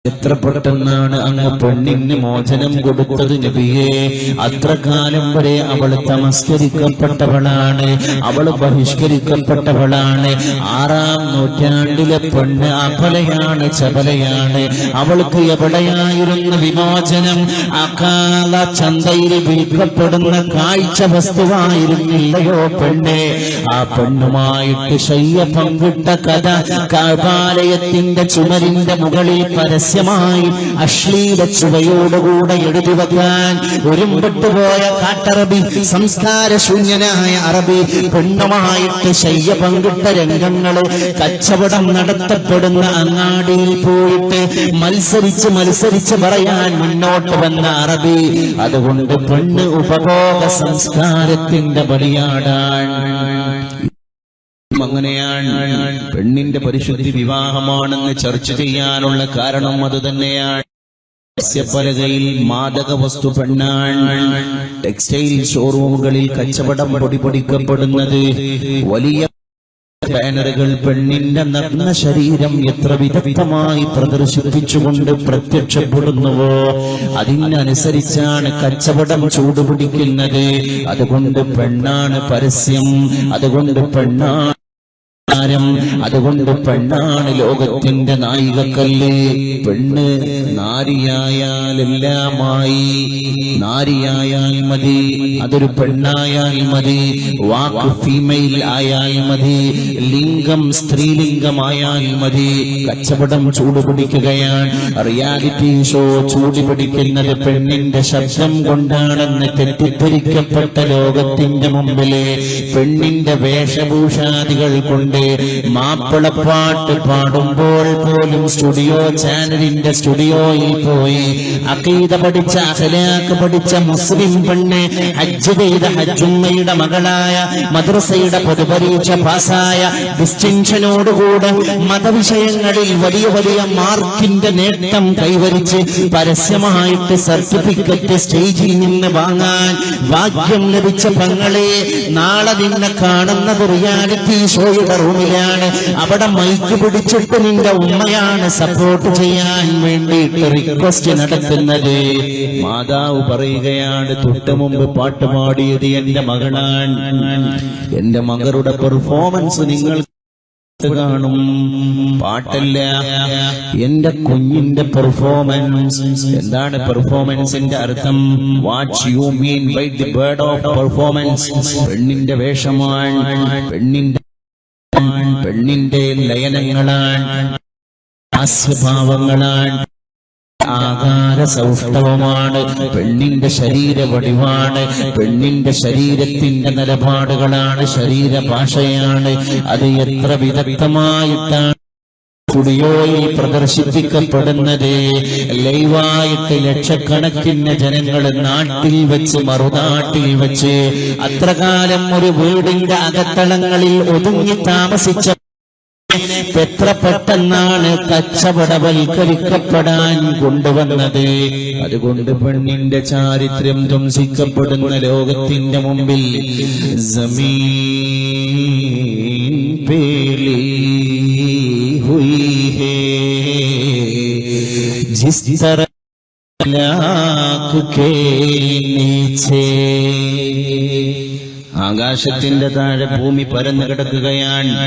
എത്ര പെട്ടെന്നാണ് അങ്ങ് പെണ്ണിന് മോചനം കൊടുത്തത് നബിയേ. അത്ര കാലം വരെ അവൾ തമസ്കരിക്കപ്പെട്ടവളാണ്, അവൾ ബഹിഷ്കരിക്കപ്പെട്ടവളാണ്. 6-ാം നൂറ്റാണ്ടിലെ പെണ്ണ് അബലയാണ്, ചബലയാണ്. അവൾക്ക് എവിടെയായിരുന്നു വിമോചനം? അകാല ചന്തയിൽ വിൽക്കപ്പെടുന്ന കാഴ്ച വസ്തുവായിരുന്നില്ലയോ പെണ്ണെ? ആ പെണ്ണുമായിട്ട് ശയ്യ പങ്കിട്ട കഥ കഅബാലയത്തിന്റെ ചുമരിന്റെ മുകളിൽ പരസ്യമായി അശ്ലീല ചുവയോടുകൂടെ എഴുതി വെക്കാൻ ഒരുമ്പെട്ടുപോയ കാട്ടറബി, സംസ്കാരശൂന്യനായ അറബി പെണ്ണുമായിട്ട് ശയ്യ പങ്കിട്ട രംഗങ്ങള് കച്ചവടം നടത്തപ്പെടുന്ന അങ്ങാടിയിൽ പോയിട്ട് മത്സരിച്ച് പറയാൻ മുന്നോട്ട് വന്ന അറബി. അതുകൊണ്ട് പെണ്ണ് ഉപഭോഗ സംസ്കാരത്തിന്റെ ബലിയാടാൻ. അങ്ങനെയാണ് പെണ്ണിന്റെ പരിശുദ്ധി വിവാഹമാണെന്ന് ചർച്ച ചെയ്യാനുള്ള കാരണം അതുതന്നെയാണ്. പരസ്യപ്പലകയിൽ മാദക വസ്തു പെണ്ണാണ്. ടെക്സ്റ്റൈൽ ഷോറൂമുകളിൽ കച്ചവടം പൊടിപൊടിക്കപ്പെടുന്നത് വലിയ ബാനറുകൾ പെണ്ണിന്റെ നഗ്ന ശരീരം എത്ര വിദഗ്ധമായി പ്രദർശിപ്പിച്ചുകൊണ്ട് പ്രത്യക്ഷപ്പെടുന്നുവോ അതിനനുസരിച്ചാണ് കച്ചവടം ചൂടുപിടിക്കുന്നത്. അതുകൊണ്ട് പെണ്ണാണ് പരസ്യം, അതുകൊണ്ട് പെണ്ണാണ്, അതുകൊണ്ട് പെണ്ണാണ് ലോകത്തിന്റെ നായികക്കല്ല്. പെണ്ണ് നാരിയായാലെല്ലാമായി, നാരിയായാൽ മതി, അതൊരു പെണ്ണായാൽ മതി, വാക്ക് ഫീമെയിൽ ആയാൽ മതി, ലിംഗം സ്ത്രീലിംഗമായാൽ മതി. കച്ചവടം ചൂടുപിടിക്കുകയാണ്. റിയാലിറ്റി ഷോ ചൂടുപിടിക്കുന്നത് പെണ്ണിന്റെ ശബ്ദം കൊണ്ടാണെന്ന് തെറ്റിദ്ധരിക്കപ്പെട്ട ലോകത്തിന്റെ മുമ്പിലെ പെണ്ണിന്റെ വേഷഭൂഷാദികൾ കൊണ്ട് മാപ്പിളപ്പാട്ട് പാടുമ്പോൾ പോലും സ്റ്റുഡിയോ ചാനലിന്റെ സ്റ്റുഡിയോയിൽ പോയി അഖീദ പഠിച്ച, അഖ്ലാഖ് പഠിച്ച മുസ്ലിം പെണ്ണ്, ഹജ്ജ് ചെയ്ത ഹജ്ജുമ്മയുടെ മകളായ, മദ്രസയുടെ പൊതുപരീക്ഷ പാസായ, ഡിസ്റ്റിങ്ഷനോടുകൂടെ മതവിഷയങ്ങളിൽ വലിയ വലിയ മാർക്കിന്റെ നേട്ടം കൈവരിച്ച് പരസ്യമായിട്ട് സർട്ടിഫിക്കറ്റ് സ്റ്റേജിൽ നിന്ന് വാങ്ങാൻ ഭാഗ്യം ലഭിച്ച പെങ്ങളെ, നാളെ നിന്നെ കാണുന്നത് റിയാലിറ്റി ഷോയുടെ റൂമിലാണ്. അവിടെ മൈക്ക് പിടിച്ചിട്ട് നിന്റെ ഉമ്മയാണ് സപ്പോർട്ട് ചെയ്യാൻ വേണ്ടിയിട്ട് റിക്വസ്റ്റ് നടത്തുന്നത്. മാതാവ് പറയുകയാണ്, തൊട്ട് മുമ്പ് പാട്ട് പാടിയത് എന്റെ മകളാണ്, എന്റെ മകളുടെ പെർഫോമൻസ് നിങ്ങൾ കാണും. പാട്ടല്ല, എന്റെ കുഞ്ഞിന്റെ പെർഫോമൻസ്. എന്താണ് പെർഫോമൻസിന്റെ അർത്ഥം? What you mean by the word of performance? പെണ്ണിന്റെ വേഷമാണ്, പെണ്ണിന്റെ ലയനങ്ങളാണ്, ഹാസ്യഭാവങ്ങളാണ്, ആകാര സൗഷ്ഠവമാണ്, പെണ്ണിന്റെ ശരീര വടിവാണ്, പെണ്ണിന്റെ ശരീരത്തിന്റെ നിലപാടുകളാണ്, ശരീരഭാഷയാണ്. അത് എത്ര വിദഗ്ധമായിട്ടാണ് സ്റ്റുഡിയോയിൽ പ്രദർശിപ്പിക്കപ്പെടുന്നത്. ലൈവായിട്ട് ലക്ഷക്കണക്കിന് ജനങ്ങൾ നാട്ടിൽ വെച്ച് മറുനാട്ടിൽ വെച്ച് അത്രകാലം ഒരു വീടിന്റെ അകത്തളങ്ങളിൽ ഒതുങ്ങി താമസിച്ച എത്ര പെട്ടെന്നാണ് കച്ചവടവൽക്കരിക്കപ്പെടാൻ കൊണ്ടുവന്നത്. അതുകൊണ്ട് പെണ്ണിന്റെ ചാരിത്രം ധ്വംസിക്കപ്പെടുന്ന ലോകത്തിന്റെ മുമ്പിൽ ജമീൻ പേലി ഹുയി ഹേ ജിസ് തരഹ് ലാഖ് കേ നീച്ചേ. ആകാശത്തിന്റെ താഴെ ഭൂമി പരന്നു കിടക്കുകയാണ്.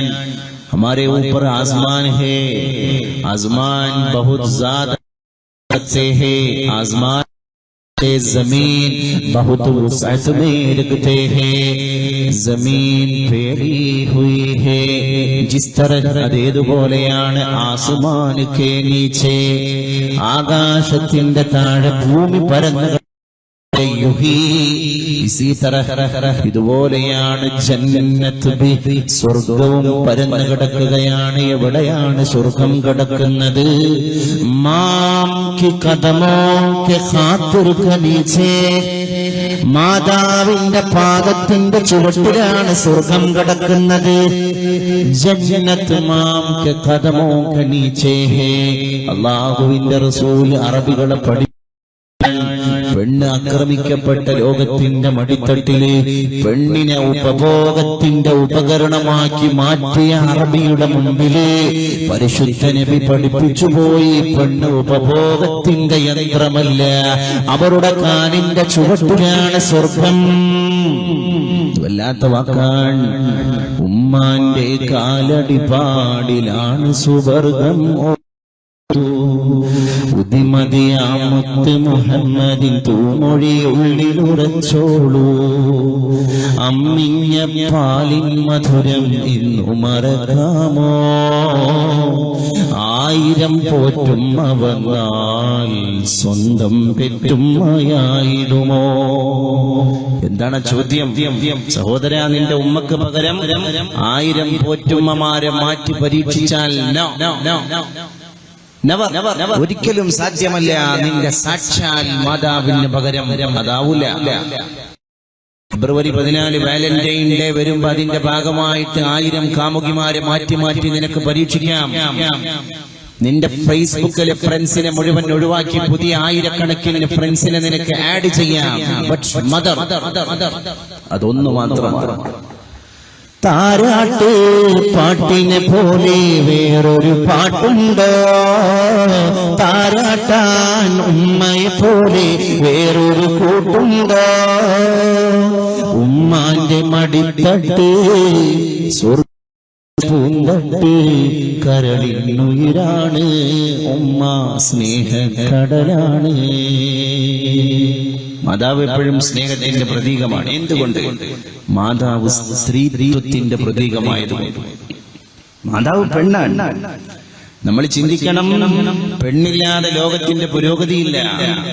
हमारे ऊपर आसमान है, आसमान बहुत ज्यादा से है, आसमान से जमीन बहुत वसअत में रखते हैं, जमीन फैली हुई है जिस तरह അതേതുപോലെയാണ് ആസ്മാൻ കെ നീച്ചെ, ആകാശത്തിന്റെ താഴെ ഭൂമി പരന്നു ഇസീ തരഹ് ഇതുപോലെയാണ് ജന്നത്ത് ബി, സ്വർഗവും പരന്നു കിടക്കുകയാണ്. എവിടെയാണ് സ്വർഗം കിടക്കുന്നത്? മാം കി ഖദമോ കെ ഖാതിർ കെ നീച്ചേ, മാതാവിന്റെ പാദത്തിന്റെ ചുവട്ടിലാണ് സ്വർഗം കിടക്കുന്നത്. ജന്നത്ത് മാം കെ ഖദമോ കെ നീച്ചേ ഹേ. അല്ലാഹുവിന്റെ റസൂൽ അറബികളെ പഠി പെണ്ണ് ആക്രമിക്കപ്പെട്ട ലോകത്തിന്റെ മടിത്തട്ടില് പെണ്ണിനെ ഉപഭോഗത്തിന്റെ ഉപകരണമാക്കി മാറ്റിയ അറബിയുടെ മുമ്പില് പരിശുദ്ധ നബി പഠിപ്പിച്ചു പോയി, പെണ്ണ് ഉപഭോഗത്തിന്റെ യന്ത്രമല്ല, അവരുടെ കാലിന്റെ ചുവട്ടിലാണ് സ്വർഗം. വല്ലാത്ത വാക്കാണ്. ഉമ്മാന്റെ കാലടിപാടിലാണ് സുവർഗം. ഉദിമതിയാമുത്ത് മുഹമ്മദിൻ തൂമൊഴി ഉള്ളിലുറച്ചോളൂ, അമ്മിഞ്ഞ പാലിൻ മധുരം ഇന്നു മറക്കാമോ, 1000 പോറ്റും അവന്നാൽ സ്വന്തം പെറ്റുമ്മയായിടുമോ? എന്താണ് ചോദ്യം? സഹോദര, നിന്റെ ഉമ്മക്ക് പകരം 1000 പോറ്റുമ്മമാരെ മാറ്റി പരീക്ഷിച്ചാൽ ഒരിക്കലും സാധ്യമല്ല. നിന്റെ സാക്ഷാൽ മാതാവിന് പകരം അതാവൂല. ഫെബ്രുവരി 14 വാലന്റൈൻ ഡേ വരുമ്പോ അതിന്റെ ഭാഗമായിട്ട് 1000 കാമുകിമാരെ മാറ്റി മാറ്റി നിനക്ക് പരീക്ഷിക്കാം. നിന്റെ ഫേസ്ബുക്കിലെ ഫ്രണ്ട്സിനെ മുഴുവൻ ഒഴിവാക്കി പുതിയ 1000കണക്കിന് ഫ്രണ്ട്സിനെ നിനക്ക് ആഡ് ചെയ്യാം. മദർ അതൊന്നു മാത്രമാണ്. താരാട്ട് പാട്ടിനെ പോലെ വേറൊരു പാട്ടുണ്ടോ? താരാട്ടാൻ ഉമ്മയെ പോലെ വേറൊരു കൂട്ടുണ്ടോ? ഉമ്മാന്റെ മടിത്തട്ട് പൂന്തട്ട് കരളിനുയിരാണ്, ഉമ്മ സ്നേഹക്കടലാണ്. മാതാവ് എപ്പോഴും സ്നേഹത്തിന്റെ പ്രതീകമാണ്. എന്തുകൊണ്ട്? മാതാവ് സ്ത്രീത്വത്തിന്റെ പ്രതീകമായതുകൊണ്ട്. മാതാവ് പെണ്ണാണ്. നമ്മൾ ചിന്തിക്കണം, പെണ്ണില്ലാതെ ലോകത്തിന്റെ പുരോഗതിയില്ല.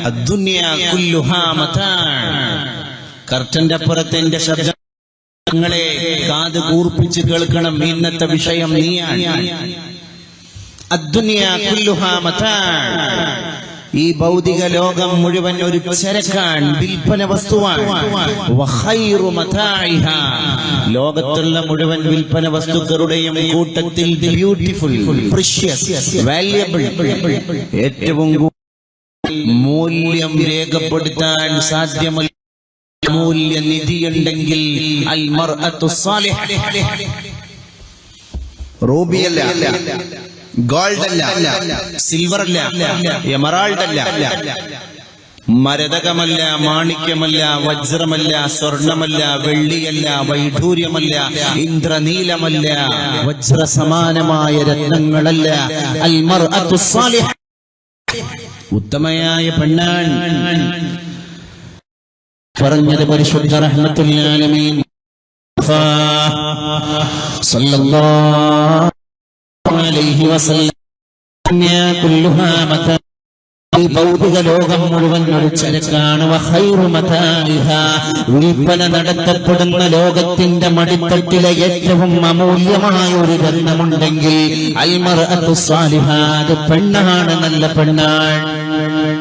അദ്ദുനിയാ കുല്ലുഹാ മതാഅ്. കർട്ടന്റെ അപ്പുറത്തെ എന്റെ ശബ്ദങ്ങളെ കാത് കൂർപ്പിച്ച് കേൾക്കണം. ഇന്നത്തെ വിഷയം നീയാണ്. അദ്ദുനിയാ കുല്ലുഹാ മതാഅ്. ഈ ഭൗതിക ലോകം മുഴുവൻ ഒരു ചരക്കാണ്, വിൽപ്പന വസ്തുവാണ്. വഖൈറു മതാഇഹാ. ലോകത്തുള്ള മുഴുവൻ വിൽപ്പന വസ്തുക്കളുടെയും കൂട്ടത്തിൽ ബ്യൂട്ടിഫുൾ, പ്രീഷ്യസ്, വാല്യുബിൾ, ഏറ്റവും മൂല്യം രേഖപ്പെടുത്താൻ സാധ്യമല്ല മൂല്യനിധിയുണ്ടെങ്കിൽ അൽ മർഅത്തു സാലിഹ. റൂബിയല്ല, ഗോൾഡ് അല്ല, സിൽവർ അല്ല, എമറാൾഡ് അല്ല, മരതകമല്ല, മാണിക്യമല്ല, വജ്രമല്ല, സ്വർണമല്ല, വെള്ളിയല്ല, വൈഢൂര്യമല്ല, ഇന്ദ്രനീലമല്ല, വജ്രസമാനമായ രത്നങ്ങളല്ല. അൽ മർഅത്തു സാലിഹ, ഉത്തമയായ പെണ്ണാണ്. പറഞ്ഞത് പരിശുദ്ധ റഹ്മത്തുൽ ആലമീൻ സല്ലല്ലാഹു അലൈഹി വസല്ലം. ഭൗതിക ലോകം മുഴുവൻ ഒരു ചരക്കാണ്. വഖൈറു മതാഇഹാ. വിൽപ്പന നടത്തപ്പെടുന്ന ലോകത്തിന്റെ മടിത്തട്ടിലെ ഏറ്റവും അമൂല്യമായ ഒരു രത്നമുണ്ടെങ്കിൽ അൽ മർഅത്തു സാലിഹ, അത് പെണ്ണാണ്, നല്ല പെണ്ണാണ്.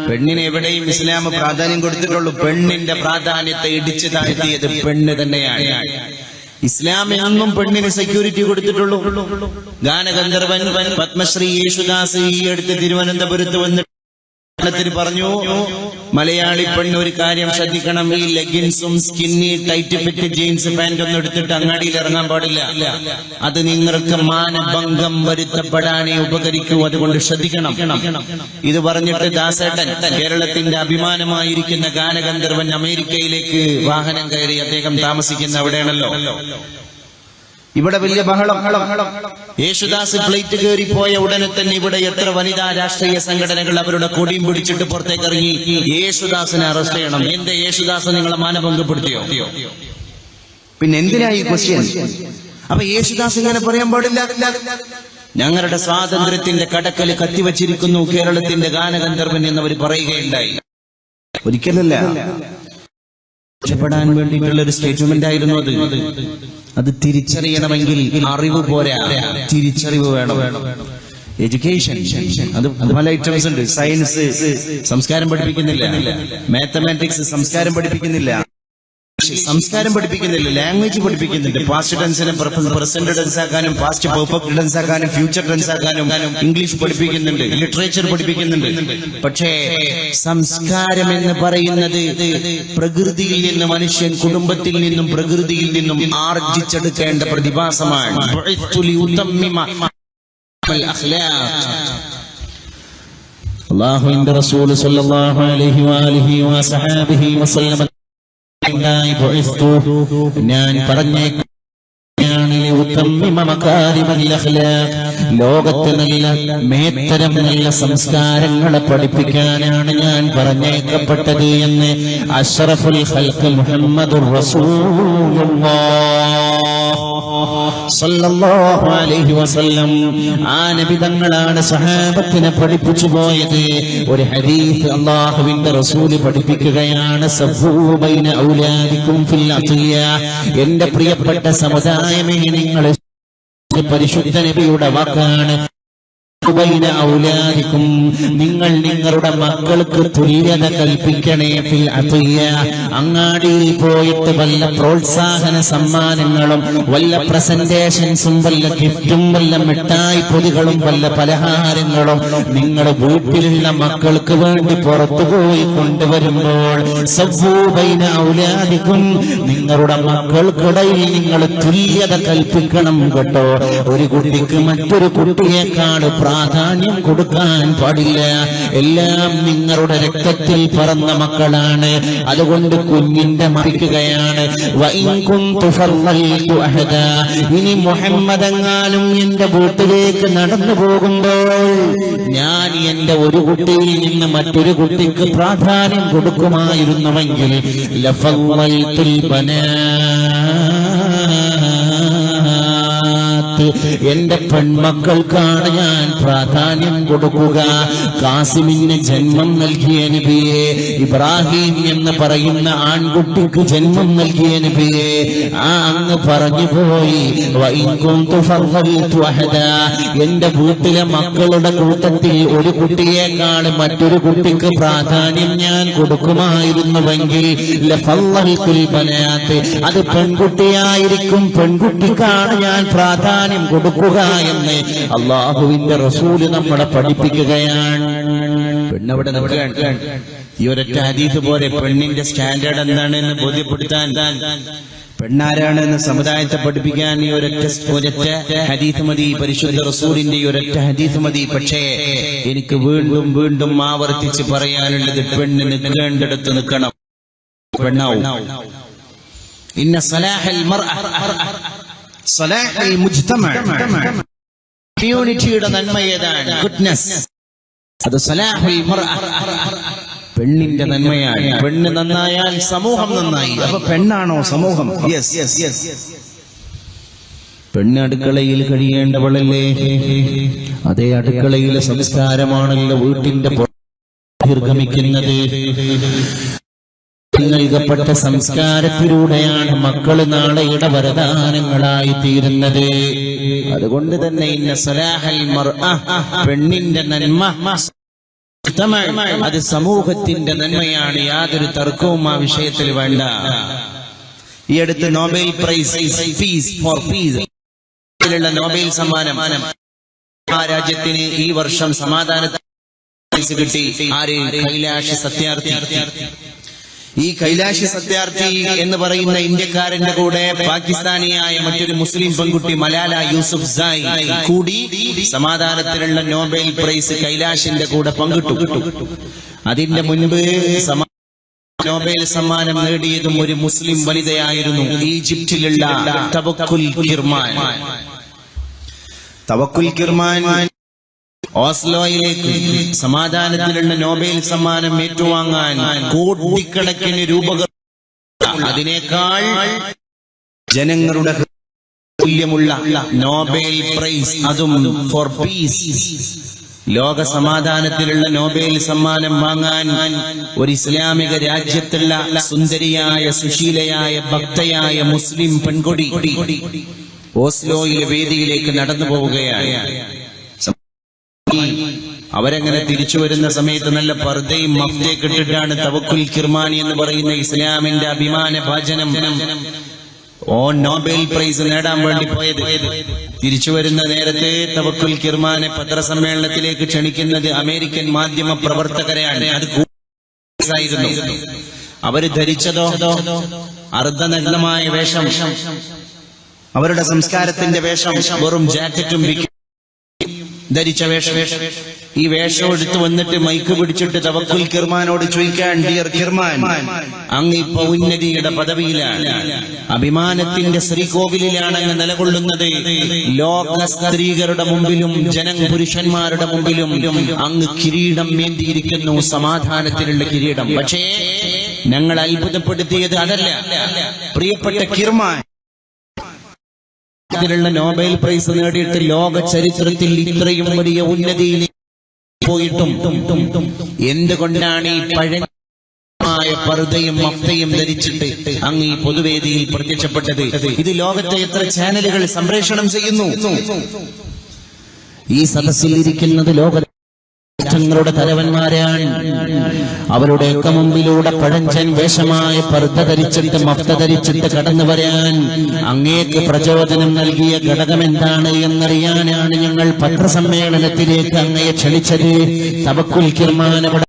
പെണ്ണിന് എവിടെയും ഇസ്ലാം പ്രാധാന്യം കൊടുത്തിട്ടുള്ളൂ. പെണ്ണിന്റെ പ്രാധാന്യത്തെ ഇടിച്ചു താഴ്ത്തിയത് പെണ്ണ് തന്നെയാണ്. ഇസ്ലാം എന്നും പെണ്ണിന് സെക്യൂരിറ്റി കൊടുത്തിട്ടുള്ളൂ. ഗാനഗന്ധർവൻ പത്മശ്രീ യേശുദാസ് ഈ അടുത്ത് തിരുവനന്തപുരത്ത് വന്നിട്ട് പറഞ്ഞു, മലയാളി പെണ്ണ് ഒരു കാര്യം ശ്രദ്ധിക്കണം, ഈ ലെഗിൻസും skinny tight fit jeans pant ഒന്നും എടുത്തിട്ട് അങ്ങാടിയിൽ ഇറങ്ങാൻ പാടില്ല. അത് നിങ്ങൾക്ക് മാനഭംഗം വരുത്തപ്പെടാനേ ഉപകരിക്കൂ, അതുകൊണ്ട് ശ്രദ്ധിക്കണം. ഇത് പറഞ്ഞിട്ട് ദാസേട്ടൻ, കേരളത്തിന്റെ അഭിമാനമായിരിക്കുന്ന ഗാനഗന്ധർവൻ, അമേരിക്കയിലേക്ക് വാഹനം കയറി. അദ്ദേഹം താമസിക്കുന്ന അവിടെയാണല്ലോ. ഇവിടെ വലിയ ബഹളം. യേശുദാസ് ഫ്ലൈറ്റ് കയറി പോയ ഉടനെ തന്നെ ഇവിടെ എത്ര വനിതാ രാഷ്ട്രീയ സംഘടനകൾ അവരുടെ കൊടിയും പിടിച്ചിട്ട് പുറത്തേക്ക് ഇറങ്ങി. യേശുദാസിനെ അറസ്റ്റ് ചെയ്യണം. എന്റെ യേശുദാസ് നിങ്ങളെ മാനഭംഗപ്പെടുത്തിയോ? പിന്നെ എന്തിനാ ഈ ക്വസ്റ്റ്യൻ? അപ്പൊ യേശുദാസ് ഇങ്ങനെ പറയാൻ പാടില്ല. ഞങ്ങളുടെ സ്വാതന്ത്ര്യത്തിന്റെ കടക്കല് കത്തിവച്ചിരിക്കുന്നു കേരളത്തിന്റെ ഗാനഗന്ധർവൻ എന്നവർ പറയുകയുണ്ടായി. ഒരിക്കലല്ല, രക്ഷപ്പെടാൻ വേണ്ടിയിട്ടുള്ള ഒരു സ്റ്റേറ്റ്മെന്റ് ആയിരുന്നു അത്. അത് തിരിച്ചറിയണമെങ്കിൽ അറിവ് പോരാ, തിരിച്ചറിവ് വേണം. എഡ്യൂക്കേഷൻ, അത് പല ഐറ്റംസ് ഉണ്ട്. സയൻസ് സംസ്കാരം പഠിപ്പിക്കുന്നില്ല, മാത്തമാറ്റിക്സ് സംസ്കാരം പഠിപ്പിക്കുന്നില്ല, സംസ്കാരം പഠിപ്പിക്കുന്നില്ല, ലാംഗ്വേജ് പഠിപ്പിക്കുന്നുണ്ട്. പാസ്റ്റ് ടെൻസിനെ പ്രസന്റ് ടെൻസ് ആക്കാനും പാസ്റ്റ് പെർഫെക്റ്റ് ടെൻസ് ആക്കാനും ഫ്യൂച്ചർ ടെൻസ് ആക്കാനും ഇംഗ്ലീഷ് പഠിപ്പിക്കുന്നുണ്ട്, ലിറ്ററേച്ചർ പഠിപ്പിക്കുന്നുണ്ട്. പക്ഷേ സംസ്കാരം എന്ന് പറയുന്നത് പ്രകൃതിയിൽ നിന്ന്, മനുഷ്യൻ കുടുംബത്തിൽ നിന്നും പ്രകൃതിയിൽ നിന്നും ആർജിച്ചെടുക്കേണ്ട പ്രതിഭാസമാണ്. അല്ലാഹുവിന്റെ റസൂൽ സല്ലല്ലാഹു അലൈഹി വആലിഹി വസഹബിഹി വസല്ലം ഞാൻ പറഞ്ഞേക്കാം, ലോകത്തെ നല്ല മേത്തരം നല്ല സംസ്കാരങ്ങളെ പഠിപ്പിക്കാനാണ് ഞാൻ പറഞ്ഞേക്കപ്പെട്ടത് എന്ന് അഷ്റഫുൽ ഖൽഖ് മുഹമ്മദുർ റസൂലുള്ളാഹ് സല്ലല്ലാഹു അലൈഹി വസല്ലം. ആ നബി തങ്ങളാണ് സഹാബത്തിനെ പഠിപ്പിച്ചു പോയത്. ഒരു ഹദീസ് അല്ലാഹുവിന്റെ റസൂൽ പഠിപ്പിക്കുകയാണ്, സഫൂ ബൈന ഔലാദികും ഫിൽ അത്തിയ. എന്റെ പ്രിയപ്പെട്ട സമുദായമേ, നിങ്ങൾ പരിശുദ്ധ നബിയുടെ വാക്കാണ്, ഔലാദിക്കും, നിങ്ങൾ നിങ്ങളുടെ മക്കൾക്ക് തുല്യത കൽപ്പിക്കണേ. ഫിൽ അത്തിയ, അങ്ങാടിയിൽ പോയിട്ട് വല്ല പ്രോത്സാഹന സമ്മാനങ്ങളും വല്ല പ്രസന്റേഷൻസും വല്ല ഗിഫ്റ്റും വല്ല മിഠായി പൊതികളും വല്ല പലഹാരങ്ങളും നിങ്ങളുടെ വീട്ടിലുള്ള മക്കൾക്ക് വേണ്ടി പുറത്തുപോയി കൊണ്ടുവരുമ്പോൾ സവ്വൂ ബൈന ഔലാദിക്കും, നിങ്ങളുടെ മക്കൾക്കിടയിൽ നിങ്ങൾ തുല്യത കൽപ്പിക്കണം കേട്ടോ. ഒരു കുട്ടിക്ക് മറ്റൊരു കുട്ടിയേക്കാൾ പ്രാധാന്യം കൊടുക്കാൻ പാടില്ല. എല്ലാം നിങ്ങളുടെ രക്തത്തിൽ പറന്ന മക്കളാണ്. അതുകൊണ്ട് കുഞ്ഞിന്റെ മറിക്കുകയാണ്. ഇനി മുഹമ്മദെങ്ങാനും എന്റെ വീട്ടിലേക്ക് നടന്നു പോകുമ്പോൾ ഞാൻ എന്റെ ഒരു കുട്ടിയിൽ നിന്ന് മറ്റൊരു കുട്ടിക്ക് പ്രാധാന്യം കൊടുക്കുമായിരുന്നുവെങ്കിൽ ലഫളൽതുൽ ബനാത്ത്, എന്റെ പെൺമക്കൾക്കാണ് ഞാൻ പ്രാധാന്യം കൊടുക്കുക. കാസിമിന് ജന്മം നൽകിയ നബിയെ, ഇബ്രാഹിം എന്ന് പറയുന്ന ആൺകുട്ടിക്ക് ജന്മം നൽകിയ നബിയെ, ആ അങ്ങ് പറഞ്ഞു പോയി, എന്റെ വീട്ടിലെ മക്കളുടെ കൂട്ടത്തിൽ ഒരു കുട്ടിയേക്കാൾ മറ്റൊരു കുട്ടിക്ക് പ്രാധാന്യം ഞാൻ കൊടുക്കുമായിരുന്നുവെങ്കിൽ ലഫളൽതുൽ ബനാത്ത്, അത് പെൺകുട്ടിയായിരിക്കും, പെൺകുട്ടിക്കാണ് ഞാൻ പ്രാധാന്യം കൊടുക്കുക എന്ന് അള്ളാഹുവിന്റെ റസൂല് നമ്മളെ പഠിപ്പിക്കുകയാണ്. പെണ്ണവിടെ നിൽക്കുകയാണ്. ഈ ഒരൊറ്റ ഹദീസ് പോലെ പെണ്ണിന്റെ സ്റ്റാൻഡേർഡ് എന്താണെന്ന് ബോധ്യപ്പെടുത്താൻ, പെണ്ണാരാണെന്ന് സമുദായത്തെ പഠിപ്പിക്കാൻ ഈ ഒരൊറ്റ ഹദീസ് മതി, പരിശുദ്ധ റസൂലിന്റെ ഈ ഒരൊറ്റ ഹദീസ് മതി. പക്ഷേ എനിക്ക് വീണ്ടും വീണ്ടും ആവർത്തിച്ച് പറയാനുള്ളത്, പെണ്ണ് നിൽക്കേണ്ടിടത്ത് നിൽക്കണം, പെണ്ണാവും. ഇന്ന സലാഹൽ മർഅ സലാഹൽ മുജ്തമഅ, കമ്മ്യൂണിറ്റിയുടെ നന്മ ഏതാണ്? ഗുഡ്നസ്. അത് സലാഹുൽ മർഅ, പെണ്ണിന്റെ നന്മയാണ്. പെണ്ണ് നന്നായാൽ സമൂഹം നന്നായി. അപ്പൊ പെണ്ണാണോ സമൂഹം? Yes yes yes. പെണ്ണ് അടുക്കളയിൽ കഴിയേണ്ടവളല്ലേ? അതേ അടുക്കളയിലെ സംസ്കാരമാണല്ലോ വീട്ടിന്റെ നിർഗമിക്കുന്നത്. നൽകപ്പെട്ട സംസ്കാരത്തിലൂടെയാണ് മക്കള് നാളെയുടെ വരദാനങ്ങളായി തീരുന്നത്. അതുകൊണ്ട് തന്നെ ഇന്ന സലാഹൽ മർഅ, പെണ്ണിന്റെ നന്മ, അത് സമൂഹത്തിന്റെ നന്മയാണ്. യാതൊരു തർക്കവും ആ വിഷയത്തിൽ വേണ്ട. ഈ അടുത്ത് Nobel prize peace for peace Nobel സമ്മാനം ആ രാജ്യത്തിന് ഈ വർഷം സമാധാനത്തിന് കിട്ടി. ആര്? കൈലാഷ് സത്യാർത്ഥി. ഈ കൈലാഷ് സത്യാർത്ഥി എന്ന് പറയുന്ന ഇന്ത്യക്കാരന്റെ കൂടെ പാകിസ്ഥാനിയായ മറ്റൊരു മുസ്ലിം പെൺകുട്ടി മലാല യൂസുഫ് സായി കൂടി സമാധാനത്തിനുള്ള നോബൽ പ്രൈസ് കൈലാഷിന്റെ കൂടെ പങ്കിട്ടു. അതിന്റെ മുൻപ് നോബൽ സമ്മാനം നേടിയതും ഒരു മുസ്ലിം വനിതയായിരുന്നു, ഈജിപ്തിലുള്ള തവക്കുൽ കിർമാൻ. തവക്കുൽ കിർമാൻ ഓസ്ലോയിലേക്ക് സമാധാനത്തിലുള്ള നോബൽ സമ്മാനം ഏറ്റുവാങ്ങാൻ കോടിക്കണക്കിന് രൂപകൾ, അതിനേക്കാൾ ജനങ്ങളുടെ മൂല്യമുള്ള നോബൽ പ്രൈസ്, അതും ഫോർ പീസ്, ലോക സമാധാനത്തിലുള്ള നോബൽ സമ്മാനം വാങ്ങാൻ ഒരു ഇസ്ലാമിക രാജ്യത്തുള്ള സുന്ദരിയായ സുശീലയായ ഭക്തയായ മുസ്ലിം പെൺകൊടി ഓസ്ലോയിലെ വേദിയിലേക്ക് നടന്നു പോവുകയാണ്. അവരങ്ങനെ തിരിച്ചു വരുന്ന സമയത്ത് നല്ല പർദ്ദയും മഫ്തയൊക്കെ ഇട്ടിട്ടാണ് തവക്കുൽ കിർമാനി എന്ന് പറയുന്ന ഇസ്ലാമിന്റെ അഭിമാന ഭാജനം നോബൽ പ്രൈസ് നേടാൻ വേണ്ടി പോയത്. തിരിച്ചു വരുന്ന നേരത്തെ തവക്കുൽ കിർമാനെ പത്രസമ്മേളനത്തിലേക്ക് ക്ഷണിക്കുന്നത് അമേരിക്കൻ മാധ്യമ പ്രവർത്തകരെയാണ്. അത് ആയിരുന്നു. അവര് ധരിച്ചതോ അർദ്ധനഗ്നമായ വേഷം. അവരുടെ സംസ്കാരത്തിന്റെ വേഷം വെറും ജാക്കറ്റും ധരിച്ച വേഷം. ഈ വേഷം എടുത്തു വന്നിട്ട് മൈക്ക് പിടിച്ചിട്ട് തവക്കുൽ കിർമാനോട് ചോദിക്കാൻ, ഡിയർ കിർമാൻ, അങ്ങ് ഇപ്പൊ ഉന്നതിയുടെ പദവിയിലാണ്, അഭിമാനത്തിന്റെ ശ്രീകോവിലാണ് അങ്ങ് നിലകൊള്ളുന്നത്. ലോക സ്ത്രീകളുടെ മുമ്പിലും പുരുഷന്മാരുടെ മുമ്പിലും അങ്ങ് കിരീടം മേന്തിയിരിക്കുന്നു, സമാധാനത്തിലുള്ള കിരീടം. പക്ഷേ ഞങ്ങൾ അത്ഭുതപ്പെടുത്തിയത് അതല്ല, പ്രിയപ്പെട്ട കിർമാൻ ിലുള്ള നോബൽ പ്രൈസ് നേടിയിട്ട് ലോക ചരിത്രത്തിൽ ഇത്രയും വലിയ ഉന്നതിയിൽ പോയിട്ടും എന്തുകൊണ്ടാണ് ഈ പഴയ പർദ്ദയും മഫ്തയും ധരിച്ചിട്ട് അങ്ങ് ഈ പൊതുവേദിയിൽ പ്രത്യക്ഷപ്പെട്ടത്? ഇത് ലോകത്തെ എത്ര ചാനലുകൾ സംപ്രേഷണം ചെയ്യുന്നു? ഈ സദസ്സിൽ ഇരിക്കുന്നത് രാഷ്ട്രങ്ങളുടെ തലവന്മാരാണ്. അവരുടെയൊക്കെ മുമ്പിലൂടെ പഴഞ്ചൻ വേഷമായ പർദ്ദ ധരിച്ചിട്ട് മഫ്ത ധരിച്ചിട്ട് കടന്നു വരാൻ അങ്ങേക്ക് പ്രചോദനം നൽകിയ ഘടകം എന്താണ് എന്നറിയാനാണ് ഞങ്ങൾ പത്രസമ്മേളനത്തിലേക്ക് അങ്ങയെ ക്ഷണിച്ചത്. തവക്കുൽ കിർമാൻ